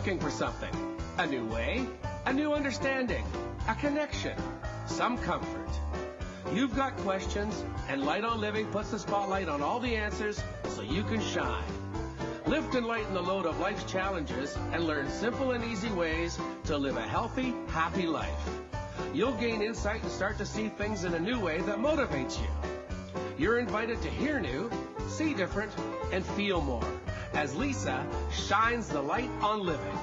looking for something. A new way, a new understanding, a connection, some comfort. You've got questions, and Light on Living puts the spotlight on all the answers so you can shine. Lift and lighten the load of life's challenges and learn simple and easy ways to live a healthy, happy life. You'll gain insight and start to see things in a new way that motivates you. You're invited to hear new, see different, and feel more as Lisa shines the light on living.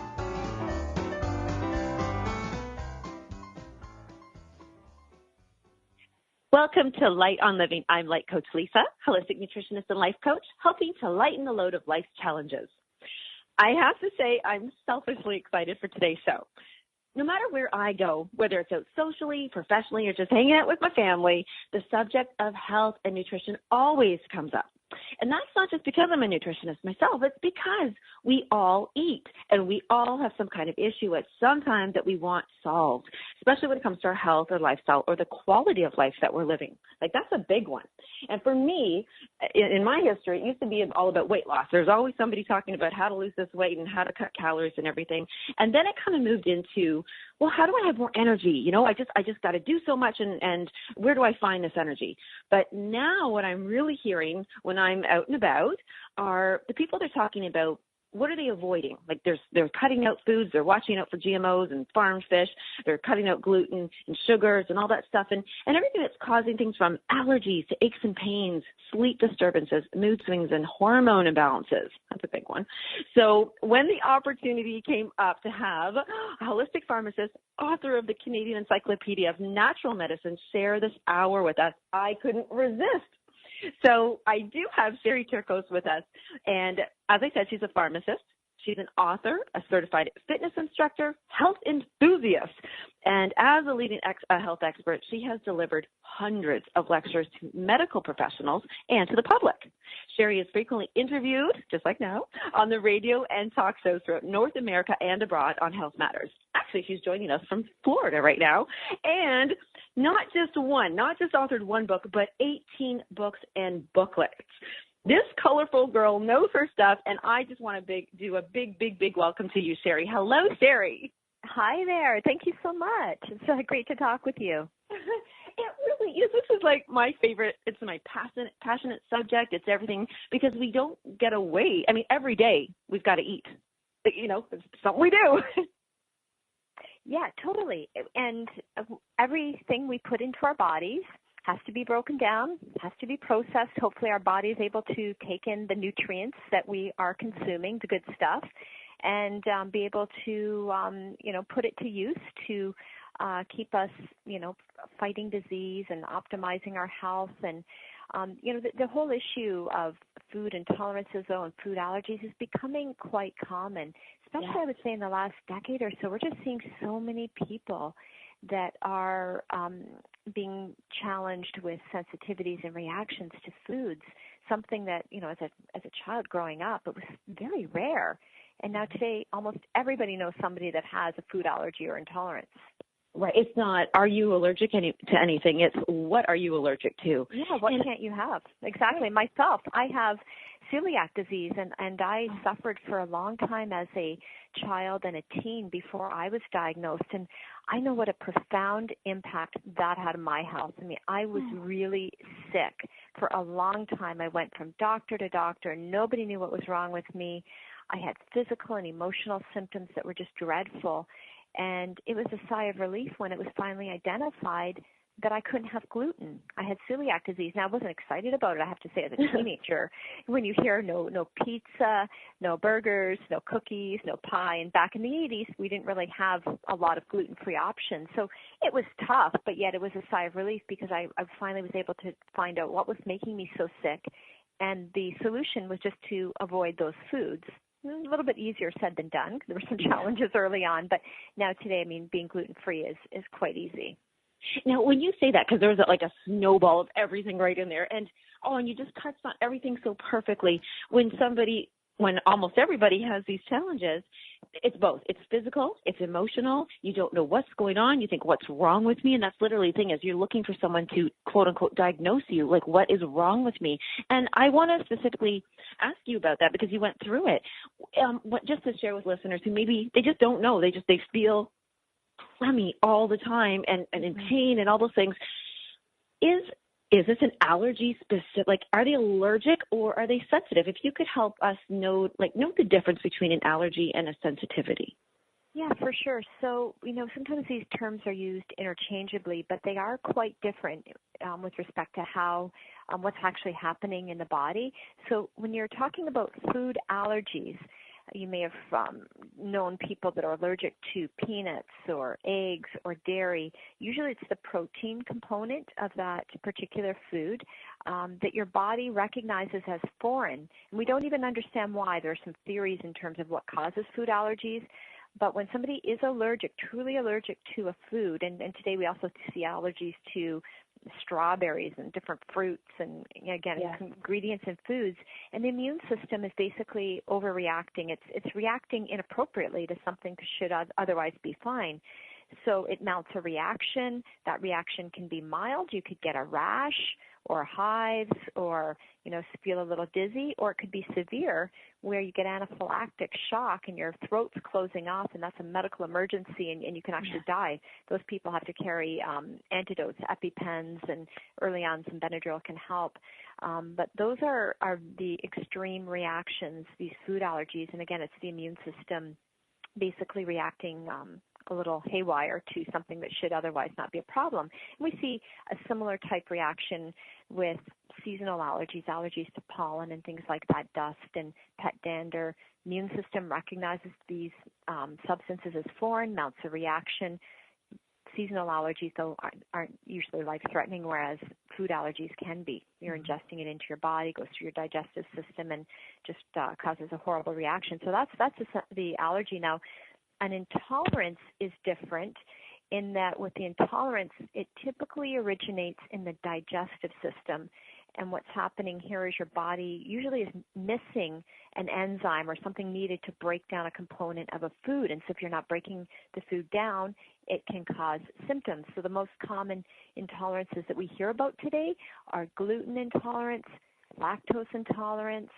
Welcome to Light on Living. I'm Light Coach Lisa, holistic nutritionist and life coach, helping to lighten the load of life's challenges. I have to say I'm selfishly excited for today's show. No matter where I go, whether it's out socially, professionally, or just hanging out with my family, the subject of health and nutrition always comes up. And that's not just because I'm a nutritionist myself. It's because we all eat and we all have some kind of issue at some time that we want solved, especially when it comes to our health or lifestyle or the quality of life that we're living. Like, that's a big one. And for me, in my history, it used to be all about weight loss. There's always somebody talking about how to lose this weight and how to cut calories and everything. And then it kind of moved into, well, how do I have more energy? You know, I just got to do so much, and where do I find this energy? But now what I'm really hearing when I'm out and about are the people they're talking about, what are they avoiding? Like, they're cutting out foods, they're watching out for GMOs and farm fish, they're cutting out gluten and sugars and all that stuff, and everything that's causing things from allergies to aches and pains, sleep disturbances, mood swings, and hormone imbalances. That's a big one. So when the opportunity came up to have a holistic pharmacist, author of the Canadian Encyclopedia of Natural Medicine, share this hour with us, I couldn't resist. So I do have Sherry Torkos with us, and as I said, she's a pharmacist. She's an author, a certified fitness instructor, health enthusiast, and as a leading health expert, she has delivered hundreds of lectures to medical professionals and to the public. Sherry is frequently interviewed, just like now, on the radio and talk shows throughout North America and abroad on health matters. Actually, she's joining us from Florida right now, and not just authored one book, but 18 books and booklets. This colorful girl knows her stuff, and I just want to do a big welcome to you, Sherry. Hello, Sherry. Hi there. Thank you so much. It's great to talk with you. It really is. This is like my favorite. It's my passionate subject. It's everything, because we don't get away. I mean, every day we've got to eat. You know, it's something we do. Yeah, totally. And everything we put into our bodies has to be broken down, has to be processed. Hopefully our body is able to take in the nutrients that we are consuming, the good stuff, and be able to, put it to use to keep us, fighting disease and optimizing our health. And, the whole issue of food intolerances, though, and food allergies is becoming quite common, especially, I would say, in the last decade or so. We're just seeing so many people that are being challenged with sensitivities and reactions to foods, something that, as a child growing up, it was very rare. And now today, almost everybody knows somebody that has a food allergy or intolerance. Right. It's not, are you allergic to anything? It's, what are you allergic to? Yeah, what can't you have? Exactly. Myself, I have celiac disease, and I suffered for a long time as a child and a teen before I was diagnosed. And I know what a profound impact that had on my health. I mean, I was really sick for a long time. I went from doctor to doctor, and nobody knew what was wrong with me. I had physical and emotional symptoms that were just dreadful. And it was a sigh of relief when it was finally identified that I couldn't have gluten. I had celiac disease. Now, I wasn't excited about it, I have to say, as a teenager. When you hear no pizza, no burgers, no cookies, no pie, and back in the 80s, we didn't really have a lot of gluten-free options. So it was tough, but yet it was a sigh of relief because I finally was able to find out what was making me so sick, and the solution was just to avoid those foods. A little bit easier said than done. There were some challenges early on, but now today, I mean, being gluten-free is quite easy. Now, when you say that, because there was like a snowball of everything right in there, and you just touched on everything so perfectly. When almost everybody has these challenges, It's both. It's physical, it's emotional. You don't know what's going on. You think, what's wrong with me? And that's literally the thing, is you're looking for someone to, quote unquote, diagnose you, like, what is wrong with me? And I want to specifically ask you about that because you went through it. Just to share with listeners who maybe they just don't know, they feel crummy all the time and in pain and all those things. Is this an allergy specific? Like, are they allergic or are they sensitive? If you could help us note the difference between an allergy and a sensitivity. Yeah, for sure. So, sometimes these terms are used interchangeably, but they are quite different with respect to how, what's actually happening in the body. So when you're talking about food allergies, you may have known people that are allergic to peanuts or eggs or dairy. Usually it's the protein component of that particular food that your body recognizes as foreign. And we don't even understand why. There are some theories in terms of what causes food allergies. But when somebody is allergic, truly allergic to a food, and today we also see allergies to strawberries and different fruits and, again, ingredients in foods, and the immune system is basically overreacting. It's reacting inappropriately to something that should otherwise be fine. So it mounts a reaction. That reaction can be mild. You could get a rash or hives or, feel a little dizzy, or it could be severe where you get anaphylactic shock and your throat's closing off, and that's a medical emergency, and you can actually die. Those people have to carry antidotes, EpiPens, and early on some Benadryl can help. But those are the extreme reactions, these food allergies, and again, it's the immune system basically reacting a little haywire to something that should otherwise not be a problem. And we see a similar type reaction with seasonal allergies to pollen and things like that, dust and pet dander. Immune system recognizes these substances as foreign, mounts a reaction. Seasonal allergies, though, aren't usually life-threatening, whereas food allergies can be. You're ingesting it into your body, goes through your digestive system, and just causes a horrible reaction. So that's the allergy. Now, an intolerance is different in that with the intolerance, it typically originates in the digestive system. And what's happening here is your body usually is missing an enzyme or something needed to break down a component of a food. And so if you're not breaking the food down, it can cause symptoms. So the most common intolerances that we hear about today are gluten intolerance, lactose intolerance,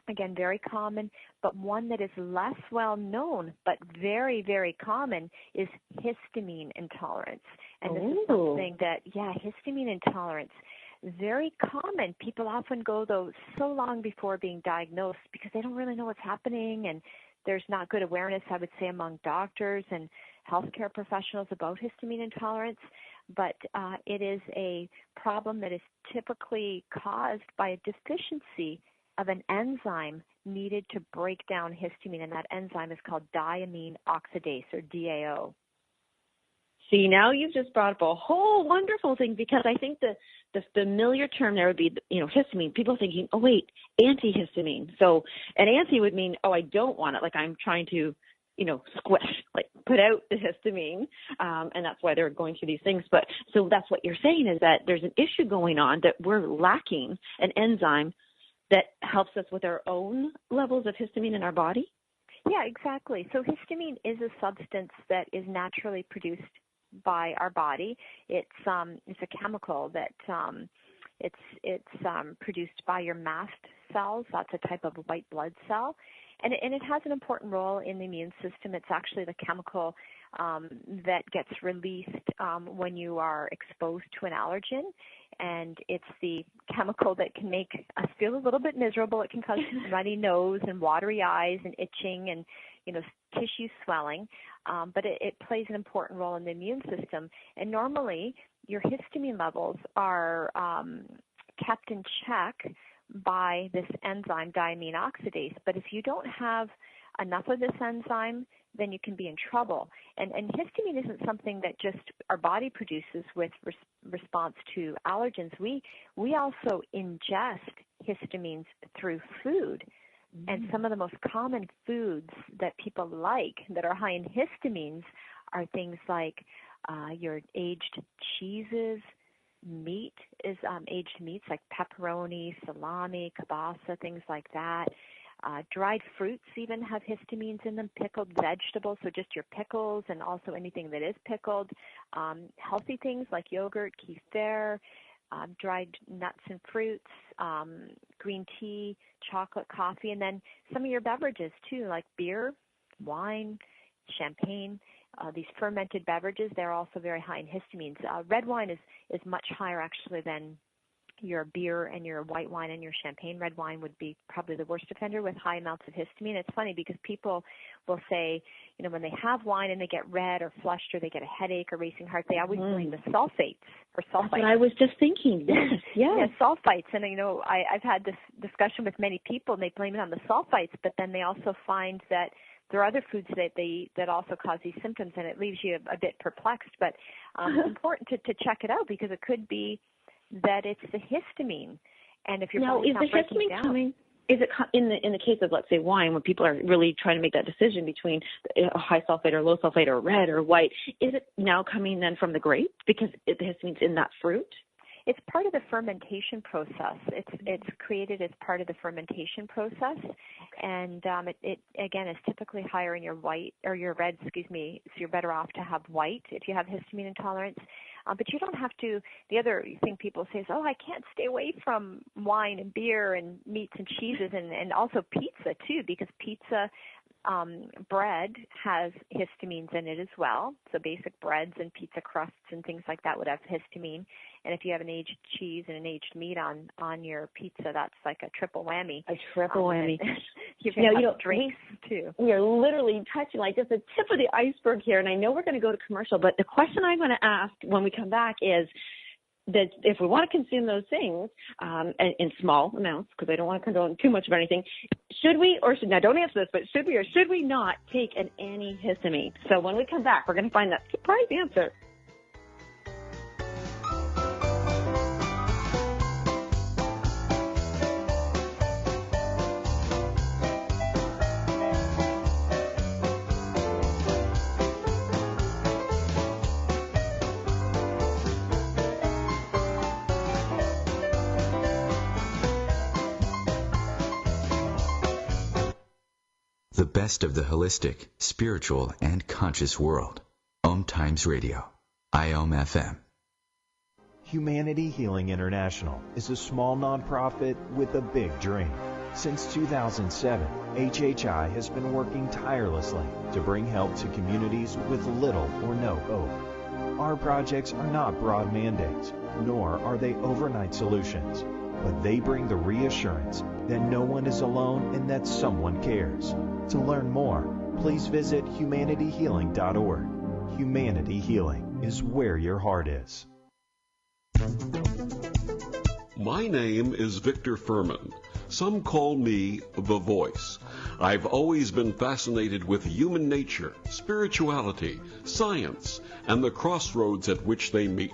again, very common, but one that is less well known but very, very common is histamine intolerance. And this is something that, histamine intolerance, very common. People often go, though, so long before being diagnosed because they don't really know what's happening, and there's not good awareness, I would say, among doctors and healthcare professionals about histamine intolerance. But it is a problem that is typically caused by a deficiency of an enzyme needed to break down histamine, and that enzyme is called diamine oxidase, or DAO. See, now you've just brought up a whole wonderful thing, because I think the familiar term there would be, histamine. People are thinking, oh, wait, antihistamine. So an anti would mean, oh, I don't want it, like I'm trying to, squish, like put out the histamine, and that's why they're going through these things. But so that's what you're saying, is that there's an issue going on, that we're lacking an enzyme that helps us with our own levels of histamine in our body? Yeah, exactly. So histamine is a substance that is naturally produced by our body. It's a chemical that it's produced by your mast cells. That's a type of white blood cell, and it has an important role in the immune system. It's actually the chemical that gets released when you are exposed to an allergen, and it's the chemical that can make us feel a little bit miserable. It can cause runny nose and watery eyes and itching and tissue swelling, but it plays an important role in the immune system. And normally your histamine levels are kept in check by this enzyme, diamine oxidase. But if you don't have enough of this enzyme, then you can be in trouble. And histamine isn't something that just our body produces with response to allergens. We also ingest histamines through food. And some of the most common foods that people like that are high in histamines are things like your aged cheeses. Meat is aged meats like pepperoni, salami, kielbasa, things like that. Dried fruits even have histamines in them, pickled vegetables, so just your pickles and also anything that is pickled. Healthy things like yogurt, kefir, dried nuts and fruits, green tea, chocolate, coffee, and then some of your beverages too, like beer, wine, champagne. These fermented beverages, they're also very high in histamines. Red wine is much higher actually than your beer and your white wine and your champagne. Red wine would be probably the worst offender with high amounts of histamine. It's funny because people will say, when they have wine and they get red or flushed or they get a headache or racing heart, they always blame the sulfates or sulfites. That's what I was just thinking. Yes. Yeah, sulfites. And, I've had this discussion with many people and they blame it on the sulfites, but then they also find that there are other foods that they eat that also cause these symptoms, and it leaves you a bit perplexed. But it's important to check it out because it could be that it's the histamine, and if you're now, is the histamine down, coming? Is it in the case of, let's say, wine, when people are really trying to make that decision between a high sulfate or low sulfate or red or white? Is it now coming then from the grape because the histamine's in that fruit? It's part of the fermentation process. It's created as part of the fermentation process, and it again is typically higher in your white or your red, so you're better off to have white if you have histamine intolerance. But you don't have to. The other thing people say is, I can't stay away from wine and beer and meats and cheeses and also pizza too, because pizza bread has histamines in it as well. So basic breads and pizza crusts and things like that would have histamine. And if you have an aged cheese and an aged meat on your pizza, that's like a triple whammy. A triple whammy. You have drinks too. We are literally touching like just the tip of the iceberg here, and I know we're going to go to commercial, but the question I'm going to ask when we come back is that if we want to consume those things in small amounts, because I don't want to condone too much of anything, now don't answer this, but should we or should we not take an antihistamine? So when we come back, we're going to find that surprise answer. The best of the holistic, spiritual, and conscious world. OMTimes Radio. IOM-FM. Humanity Healing International is a small nonprofit with a big dream. Since 2007, HHI has been working tirelessly to bring help to communities with little or no hope. Our projects are not broad mandates, nor are they overnight solutions, but they bring the reassurance that no one is alone and that someone cares. To learn more, please visit humanityhealing.org. Humanity Healing is where your heart is. My name is Victor Furman. Some call me the Voice. I've always been fascinated with human nature, spirituality, science, and the crossroads at which they meet.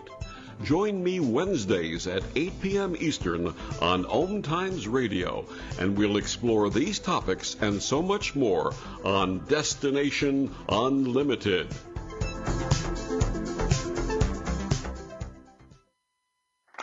Join me Wednesdays at 8 p.m. Eastern on OMTimes Radio, and we'll explore these topics and so much more on Destination Unlimited.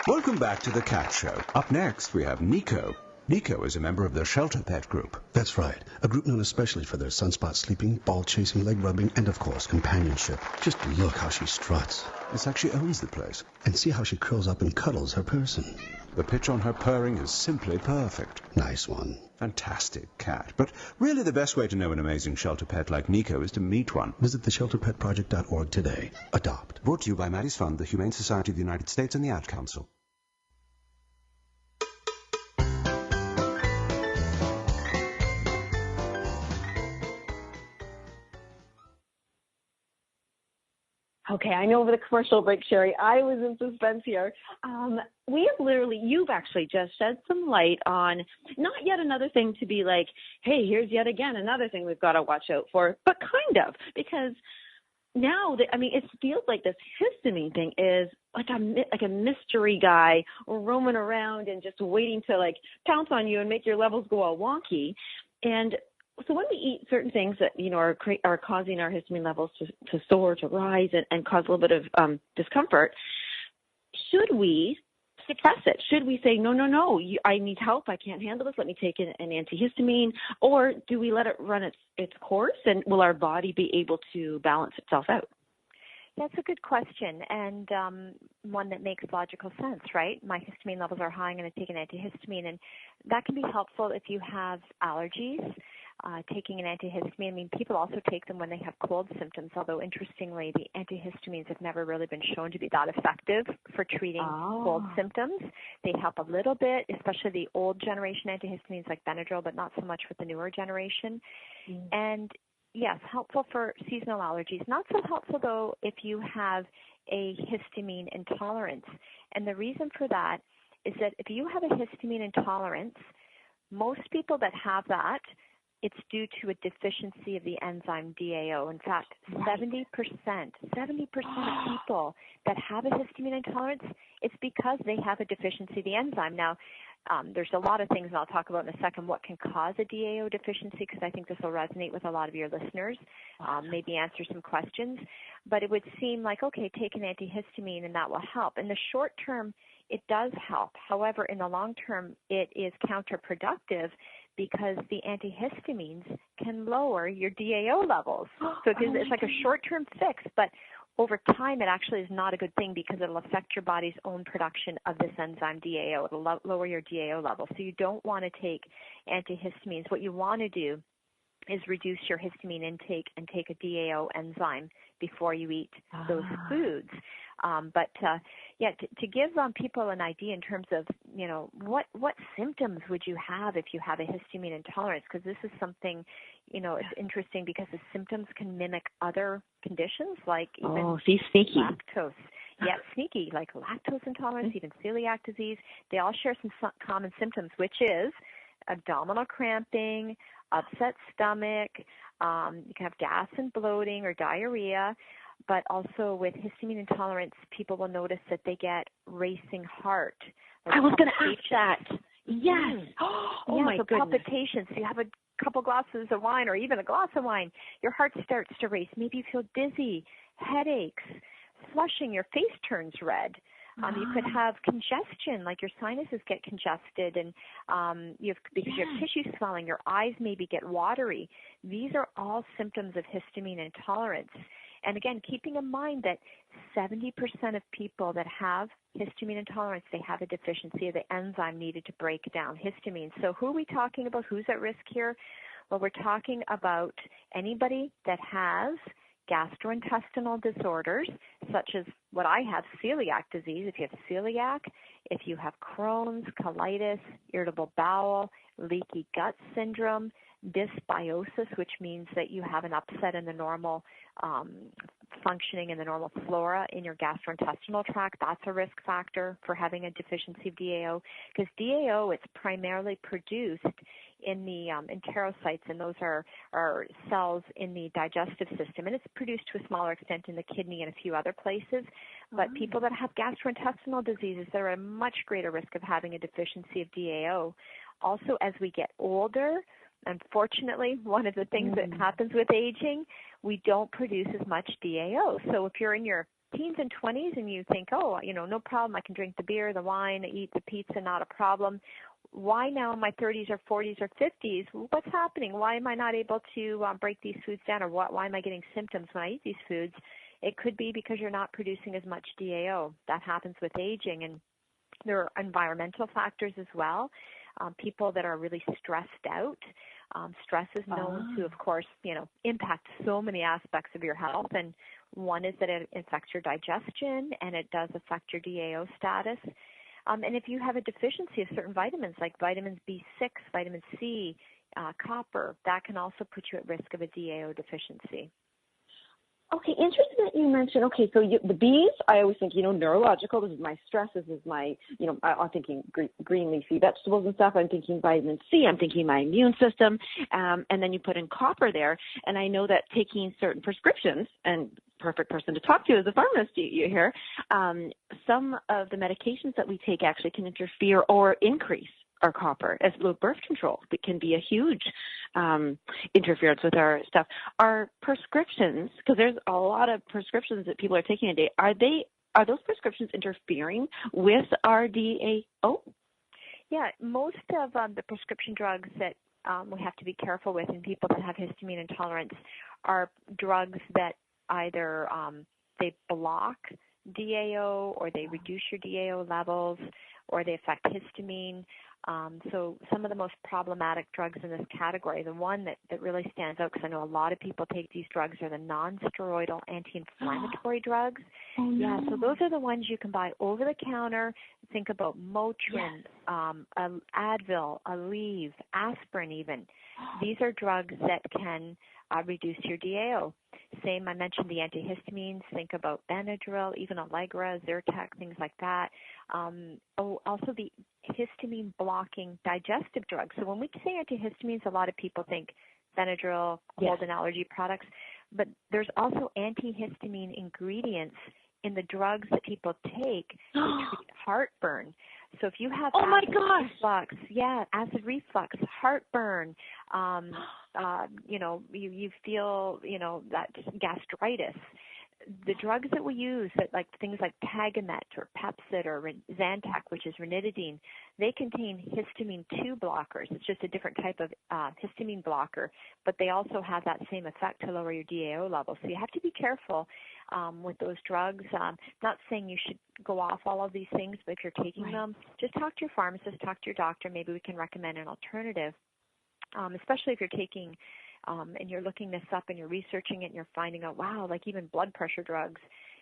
Welcome back to The Cat Show. Up next, we have Nico. Nico is a member of the Shelter Pet Group. That's right. A group known especially for their sunspot sleeping, ball chasing, leg rubbing, and of course, companionship. Just look how she struts. It's like she owns the place. And see how she curls up and cuddles her person. The pitch on her purring is simply perfect. Nice one. Fantastic cat. But really the best way to know an amazing shelter pet like Nico is to meet one. Visit theshelterpetproject.org today. Adopt. Brought to you by Maddie's Fund, the Humane Society of the United States, and the Ad Council. Okay, I know over the commercial break, Sherry, I was in suspense here. You've actually just shed some light on not yet another thing to be like, hey, here's yet again another thing we've got to watch out for, but kind of, because now, it feels like this histamine thing is like a mystery guy roaming around and just waiting to like pounce on you and make your levels go all wonky. And so when we eat certain things that, are causing our histamine levels to soar, to rise, and cause a little bit of discomfort, should we suppress it? Should we say, no, I need help, I can't handle this, let me take an antihistamine? Or do we let it run its course, and will our body be able to balance itself out? That's a good question, and one that makes logical sense, right? My histamine levels are high, I'm going to take an antihistamine, and that can be helpful if you have allergies. Taking an antihistamine, I mean, people also take them when they have cold symptoms, although interestingly, the antihistamines have never really been shown to be that effective for treating cold symptoms. They help a little bit, especially the old generation antihistamines like Benadryl, but not so much with the newer generation. And yes, helpful for seasonal allergies. Not so helpful, though, if you have a histamine intolerance. And the reason for that is that if you have a histamine intolerance, most people that have that, it's due to a deficiency of the enzyme DAO. In fact, 70% of people that have a histamine intolerance, it's because they have a deficiency of the enzyme. Now, there's a lot of things, and I'll talk about in a second what can cause a DAO deficiency, because I think this will resonate with a lot of your listeners, maybe answer some questions. But it would seem like, okay, take an antihistamine and that will help. In the short term, it does help. However, in the long term, it is counterproductive because the antihistamines can lower your DAO levels. So it's like a short-term fix, but over time, it actually is not a good thing because it'll affect your body's own production of this enzyme DAO. It'll lower your DAO level. So you don't want to take antihistamines. What you want to do is reduce your histamine intake and take a DAO enzyme before you eat those foods. To give people an idea in terms of, what symptoms would you have if you have a histamine intolerance? Because this is something, it's interesting because the symptoms can mimic other conditions like even sneaky. Lactose. Yeah, sneaky, like lactose intolerance, even celiac disease. They all share some common symptoms, which is abdominal cramping, upset stomach, you can have gas and bloating or diarrhea, but also with histamine intolerance, people will notice that they get racing heart. I was going to ask that. Yes. My goodness. Palpitations. You have a couple glasses of wine or even a glass of wine, your heart starts to race. Maybe you feel dizzy, headaches, flushing, your face turns red. You could have congestion, like your sinuses get congested, and because you have tissue swelling, your eyes maybe get watery. These are all symptoms of histamine intolerance. And again, keeping in mind that 70% of people that have histamine intolerance, they have a deficiency of the enzyme needed to break down histamine. So who are we talking about? Who's at risk here? Well, we're talking about anybody that has gastrointestinal disorders, such as what I have, celiac disease. If you have celiac, if you have Crohn's, colitis, irritable bowel, leaky gut syndrome, dysbiosis, which means that you have an upset in the normal functioning in the normal flora in your gastrointestinal tract, that's a risk factor for having a deficiency of DAO. Because DAO, it's primarily produced in the enterocytes, and those are cells in the digestive system, and it's produced to a smaller extent in the kidney and a few other places. But people that have gastrointestinal diseases, they're at a much greater risk of having a deficiency of DAO. Also, as we get older, unfortunately, one of the things that happens with aging, we don't produce as much DAO. So if you're in your teens and 20s and you think, no problem, I can drink the beer, the wine, eat the pizza, not a problem. Why now in my 30s or 40s or 50s, what's happening? Why am I not able to break these foods down, or why am I getting symptoms when I eat these foods? It could be because you're not producing as much DAO. That happens with aging, and there are environmental factors as well. People that are really stressed out. Stress is known to, of course, impact so many aspects of your health, and one is that it affects your digestion, and it does affect your DAO status. And if you have a deficiency of certain vitamins, like vitamins B6, vitamin C, copper, that can also put you at risk of a DAO deficiency. Okay, interesting that you mentioned, so the B's, I always think, neurological, this is my stress, this is my, I'm thinking green leafy vegetables and stuff, I'm thinking vitamin C, I'm thinking my immune system, and then you put in copper there, and I know that taking certain prescriptions, and perfect person to talk to as a pharmacist, you hear, some of the medications that we take actually can interfere or increase our copper, as low birth control. It can be a huge interference with our stuff. Our prescriptions, because there's a lot of prescriptions that people are taking a day, are they are those prescriptions interfering with our DAO? Yeah, most of the prescription drugs that we have to be careful with in people that have histamine intolerance are drugs that either they block DAO or they reduce your DAO levels or they affect histamine. So some of the most problematic drugs in this category, the one that really stands out, because I know a lot of people take these drugs, are the non-steroidal anti-inflammatory drugs. Oh, no. Yeah, so those are the ones you can buy over the counter. Think about Motrin, Advil, Aleve, aspirin even. These are drugs that can reduce your DAO. Same, I mentioned the antihistamines. Think about Benadryl, even Allegra, Zyrtec, things like that. Also the histamine blocking digestive drugs. So when we say antihistamines, a lot of people think Benadryl, cold and allergy products, but there's also antihistamine ingredients in the drugs that people take to treat heartburn. So if you have acid reflux, heartburn, you feel, that gastritis, the drugs that we use, that like things like Tagamet or Pepcid or Zantac, which is ranitidine, they contain histamine 2 blockers. It's just a different type of histamine blocker, but they also have that same effect to lower your DAO level. So you have to be careful with those drugs. Not saying you should go off all of these things, but if you're taking them, just talk to your pharmacist, talk to your doctor. Maybe we can recommend an alternative, especially if you're taking and you're looking this up and you're researching it and you're finding out, wow, like even blood pressure drugs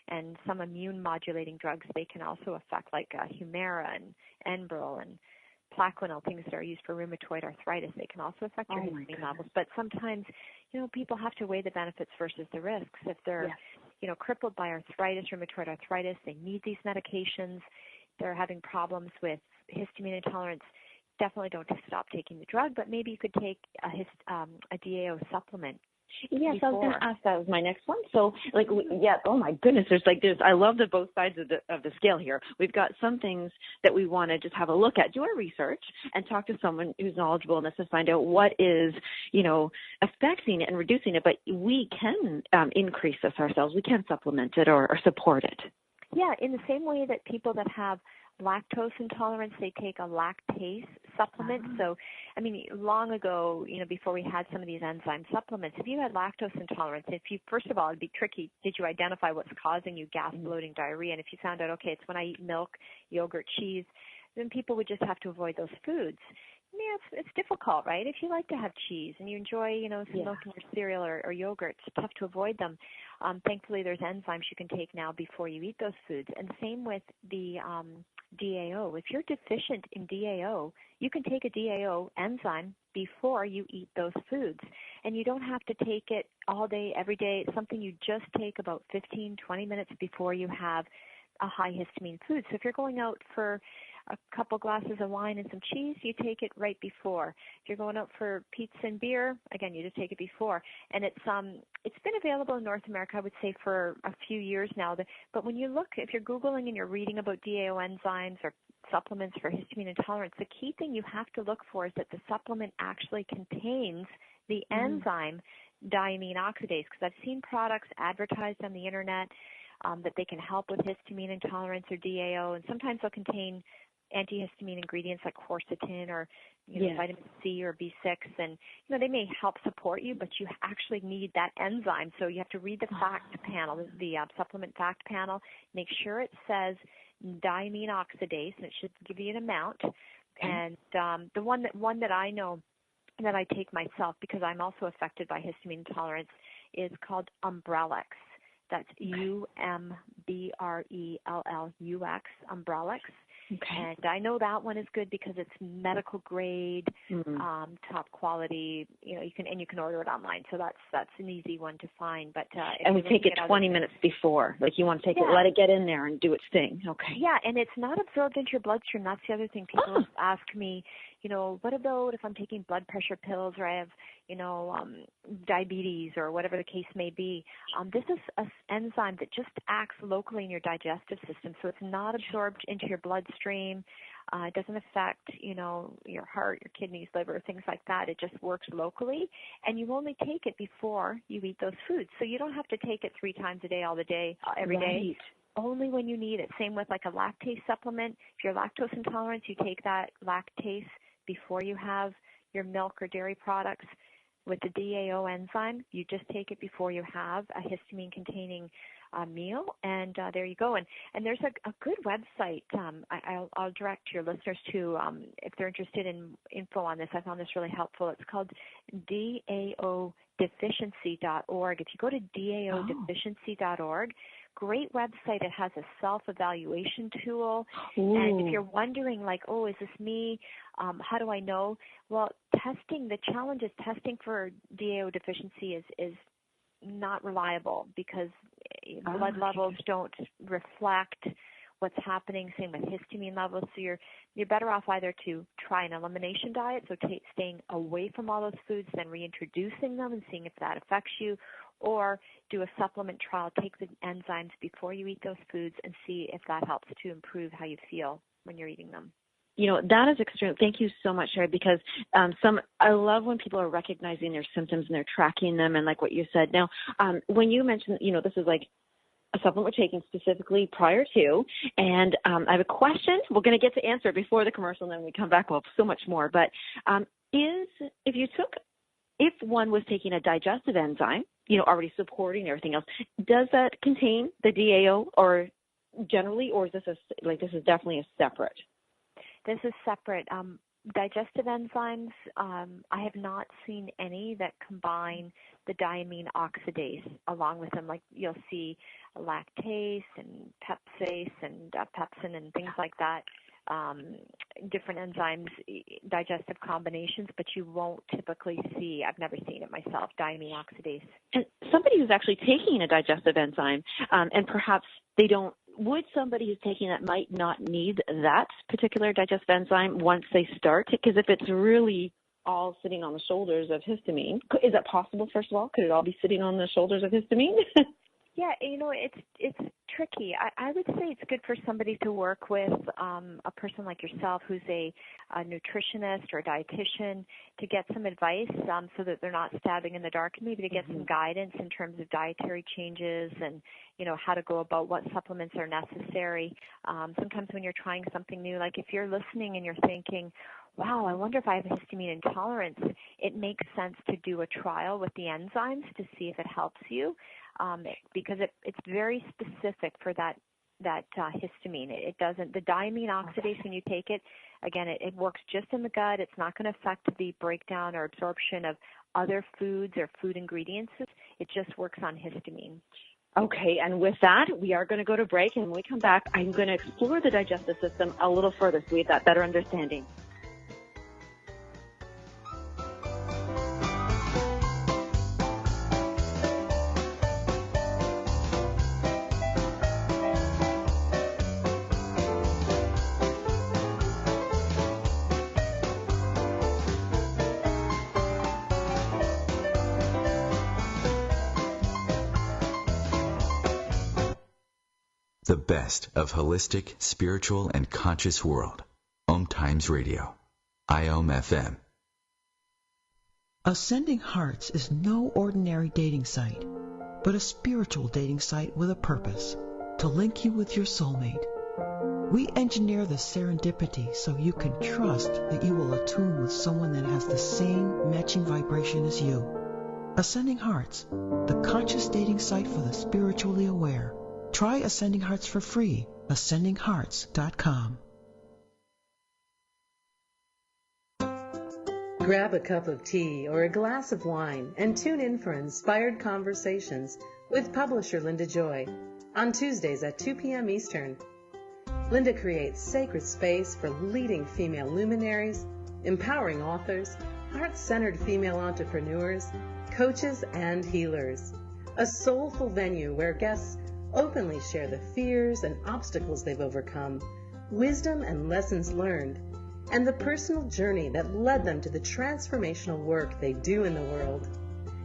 and some immune modulating drugs, they can also affect like Humira and Enbrel and Plaquenil, things that are used for rheumatoid arthritis. They can also affect your histamine levels. But sometimes, people have to weigh the benefits versus the risks. If they're, crippled by arthritis, rheumatoid arthritis, they need these medications. They're having problems with histamine intolerance. Definitely don't stop taking the drug, but maybe you could take a DAO supplement. Yes, I was going to ask, that was my next one. So, oh my goodness, I love the both sides of the scale here. We've got some things that we want to just have a look at, do our research, and talk to someone who's knowledgeable in this to find out what is, affecting it and reducing it. But we can increase this ourselves. We can supplement it or support it. Yeah, in the same way that people that have lactose intolerance, they take a lactase supplement. So, long ago, before we had some of these enzyme supplements, if you had lactose intolerance, first of all, it'd be tricky. Did you identify what's causing you gas, bloating, diarrhea? And if you found out, okay, it's when I eat milk, yogurt, cheese, then people would just have to avoid those foods. It's difficult, right? If you like to have cheese and you enjoy, some milk in your cereal or yogurt, it's tough to avoid them. Thankfully, there's enzymes you can take now before you eat those foods. And same with the DAO. If you're deficient in DAO, you can take a DAO enzyme before you eat those foods. And you don't have to take it all day, every day. It's something you just take about 15, 20 minutes before you have a high histamine food. So if you're going out for a couple glasses of wine and some cheese, you take it right before. If you're going out for pizza and beer, again, you just take it before. And it's been available in North America, I would say, for a few years now. But when you look, if you're Googling and you're reading about DAO enzymes or supplements for histamine intolerance, the key thing you have to look for is that the supplement actually contains the enzyme diamine oxidase, because I've seen products advertised on the internet that they can help with histamine intolerance or DAO, and sometimes they'll contain antihistamine ingredients like quercetin or vitamin C or B6, and they may help support you, but you actually need that enzyme. So you have to read the fact panel, the supplement fact panel, make sure it says diamine oxidase, and it should give you an amount. And the one that I know that I take myself, because I'm also affected by histamine intolerance, is called Umbrellux. That's UMBRELLUX, Umbrellux. Okay. And I know that one is good because it's medical grade, top quality. You can order it online. So that's an easy one to find. But and we take it 20 minutes before. Like you want to take it, let it get in there and do its thing. Okay. Yeah, and it's not absorbed into your bloodstream. That's the other thing. People ask me, what about if I'm taking blood pressure pills or I have, diabetes or whatever the case may be? This is an enzyme that just acts locally in your digestive system, so it's not absorbed into your bloodstream. It doesn't affect, your heart, your kidneys, liver, things like that. It just works locally, and you only take it before you eat those foods. So you don't have to take it 3 times a day, all the day, every day. only when you need it. Same with like a lactase supplement. If you're lactose intolerant, you take that lactase before you have your milk or dairy products. With the DAO enzyme, you just take it before you have a histamine-containing meal, and there you go. And there's a good website I'll direct your listeners to if they're interested in info on this. I found this really helpful. It's called DAOdeficiency.org. If you go to DAOdeficiency.org, great website. It has a self-evaluation tool. Ooh. And if you're wondering, like, oh, is this me? How do I know? Well, the challenge is testing for DAO deficiency is not reliable because blood levels don't reflect what's happening. Same with histamine levels. So you're better off either to try an elimination diet, so staying away from all those foods, then reintroducing them and seeing if that affects you, or do a supplement trial, take the enzymes before you eat those foods and see if that helps to improve how you feel when you're eating them. That is extreme. Thank you so much, Sherry, because I love when people are recognizing their symptoms and they're tracking them, and like what you said. Now, when you mentioned, this is like a supplement we're taking specifically prior to, and I have a question. We're going to get to answer before the commercial, and then we come back. We'll have so much more. But if one was taking a digestive enzyme, already supporting everything else, does that contain the DAO or generally, or is this this is definitely a separate? This is separate. Digestive enzymes, I have not seen any that combine the diamine oxidase along with them. Like you'll see lactase and pepsase and pepsin and things like that, different enzymes, digestive combinations, but you won't typically see, I've never seen it myself, diamine oxidase. And somebody who's actually taking a digestive enzyme, and perhaps would somebody who's taking that might not need that particular digestive enzyme once they start? Because if it's really all sitting on the shoulders of histamine, is that possible, first of all? Could it all be sitting on the shoulders of histamine? Yeah, it's tricky. I would say it's good for somebody to work with a person like yourself who's a nutritionist or a dietitian to get some advice so that they're not stabbing in the dark, and maybe to get some guidance in terms of dietary changes and, how to go about what supplements are necessary. Sometimes when you're trying something new, like if you're listening and you're thinking, wow, I wonder if I have a histamine intolerance, it makes sense to do a trial with the enzymes to see if it helps you. Because it's very specific for that histamine. It doesn't, the diamine oxidase, when you take it, again, it works just in the gut. It's not going to affect the breakdown or absorption of other foods or food ingredients. It just works on histamine. Okay, and with that, we are going to go to break, and when we come back, I'm going to explore the digestive system a little further so we have that better understanding. The best of holistic, spiritual, and conscious world. OMTimes Radio. IOM-FM. Ascending Hearts is no ordinary dating site, but a spiritual dating site with a purpose, to link you with your soulmate. We engineer the serendipity so you can trust that you will attune with someone that has the same matching vibration as you. Ascending Hearts, the conscious dating site for the spiritually aware. Try Ascending Hearts for free. AscendingHearts.com. Grab a cup of tea or a glass of wine and tune in for Inspired Conversations with publisher Linda Joy on Tuesdays at 2 p.m. Eastern. Linda creates sacred space for leading female luminaries, empowering authors, heart-centered female entrepreneurs, coaches, and healers. A soulful venue where guests openly share the fears and obstacles they've overcome, wisdom and lessons learned, and the personal journey that led them to the transformational work they do in the world.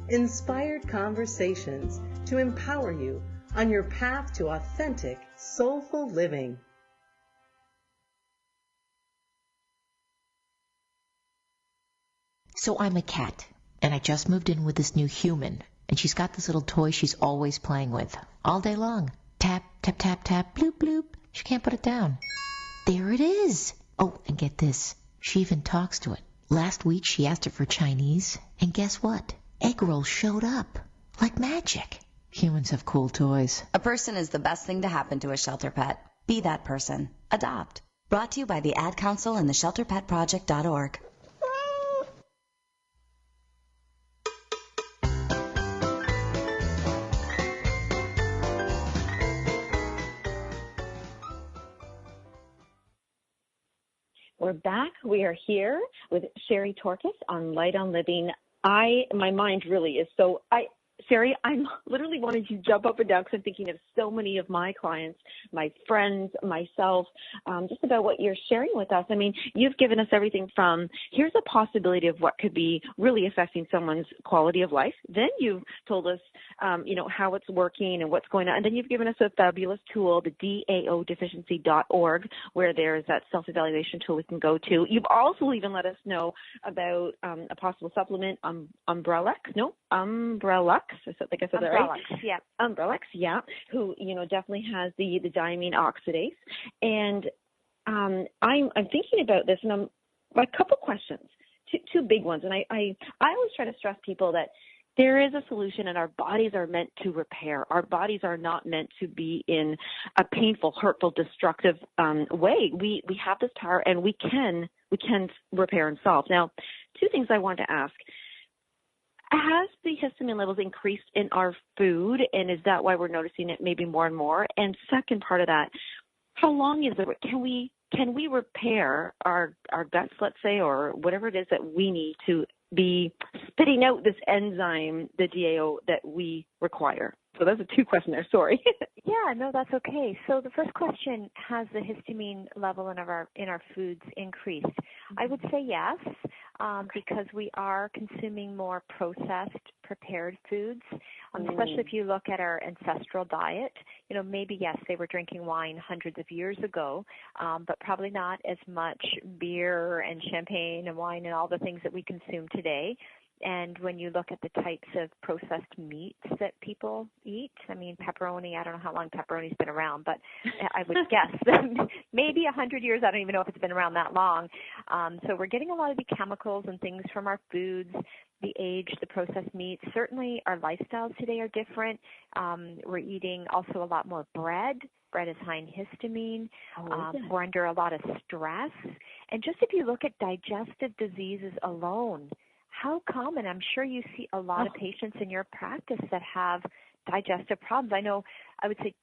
Inspired Conversations to empower you on your path to authentic, soulful living. So I'm a cat, and I just moved in with this new human. And she's got this little toy she's always playing with, all day long. Tap, tap, tap, tap, bloop, bloop. She can't put it down. There it is. Oh, and get this. She even talks to it. Last week she asked it for Chinese, and guess what? Egg rolls showed up. Like magic. Humans have cool toys. A person is the best thing to happen to a shelter pet. Be that person. Adopt. Brought to you by the Ad Council and the ShelterPetProject.org. We're back. We are here with Sherry Torkos on Light on Living. My mind really is so, Sherry, I'm literally wanting to jump up and down because I'm thinking of so many of my clients, my friends, myself, just about what you're sharing with us. I mean, you've given us everything from here's a possibility of what could be really affecting someone's quality of life. Then you've told us, how it's working and what's going on. And then you've given us a fabulous tool, the DAOdeficiency.org, where there's that self-evaluation tool we can go to. You've also even let us know about a possible supplement, Umbrellux. I think I said that right. Yeah. Umbrellux, yeah, who, definitely has the diamine oxidase. And I'm thinking about this, and a couple questions, two big ones. And I always try to stress people that there is a solution, and our bodies are meant to repair. Our bodies are not meant to be in a painful, hurtful, destructive way. We have this power, and we can repair and solve. Now, two things I want to ask. Has the histamine levels increased in our food, and is that why we're noticing it maybe more and more? And second part of that, how long is it? Can we repair our guts, let's say, or whatever it is that we need to be spitting out this enzyme, the DAO, that we require? So those are two questions there. Sorry. Yeah, no, that's okay. So the first question, has the histamine level in our foods increased? I would say yes, because we are consuming more processed, prepared foods, especially if you look at our ancestral diet. Maybe, yes, they were drinking wine hundreds of years ago, but probably not as much beer and champagne and wine and all the things that we consume today. And when you look at the types of processed meats that people eat, I mean, pepperoni, I don't know how long pepperoni's been around, but I would guess maybe 100 years. I don't even know if it's been around that long. So we're getting a lot of the chemicals and things from our foods, the aged, the processed meats. Certainly our lifestyles today are different. We're eating also a lot more bread. Bread is high in histamine. We're under a lot of stress. And just if you look at digestive diseases alone, how common? I'm sure you see a lot of patients in your practice that have digestive problems. I would say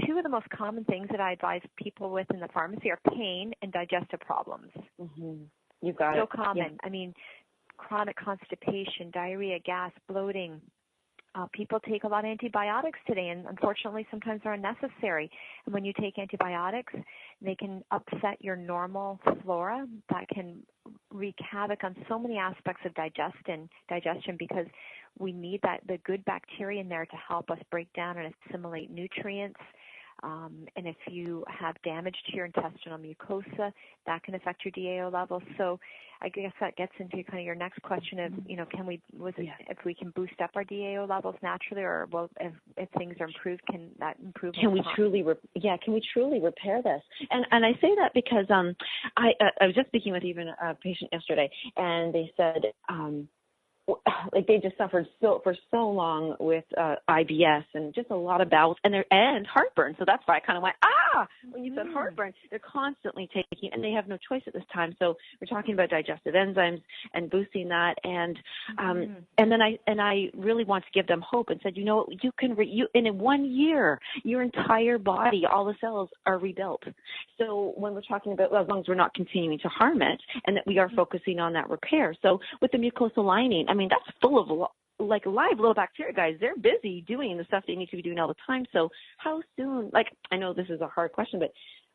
two of the most common things that I advise people with in the pharmacy are pain and digestive problems. Mm-hmm. You got it. So common. Yeah. I mean, chronic constipation, diarrhea, gas, bloating. People take a lot of antibiotics today, and unfortunately sometimes they're unnecessary. And when you take antibiotics, they can upset your normal flora. That can wreak havoc on so many aspects of digestion because we need the good bacteria in there to help us break down and assimilate nutrients. And if you have damage to your intestinal mucosa, that can affect your DAO levels. So I guess that gets into kind of your next question of, if we can boost up our DAO levels naturally, or if things are improved, can that improve? Can we truly repair this? And I say that because I was just speaking with even a patient yesterday, and they said like they just suffered for so long with IBS and just a lot of bowels and heartburn. So that's why I kind of went, when you said heartburn, they're constantly taking, and they have no choice at this time. So we're talking about digestive enzymes and boosting that. And and then I really want to give them hope and said, you know what, you can, in 1 year, your entire body, all the cells are rebuilt. So when we're talking about, as long as we're not continuing to harm it, and that we are focusing on that repair. So with the mucosal lining, I mean, that's full of like live little bacteria, guys. They're busy doing the stuff they need to be doing all the time. So how soon, like, I know this is a hard question, but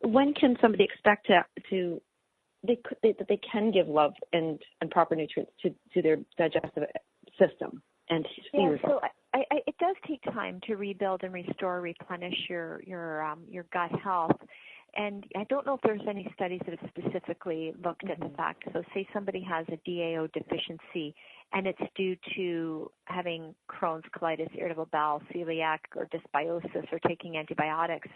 when can somebody expect that they can give love and proper nutrients to their digestive system and see results? So it does take time to rebuild and restore, replenish your gut health. And I don't know if there's any studies that have specifically looked at the fact. So say somebody has a DAO deficiency and it's due to having Crohn's, colitis, irritable bowel, celiac, or dysbiosis, or taking antibiotics.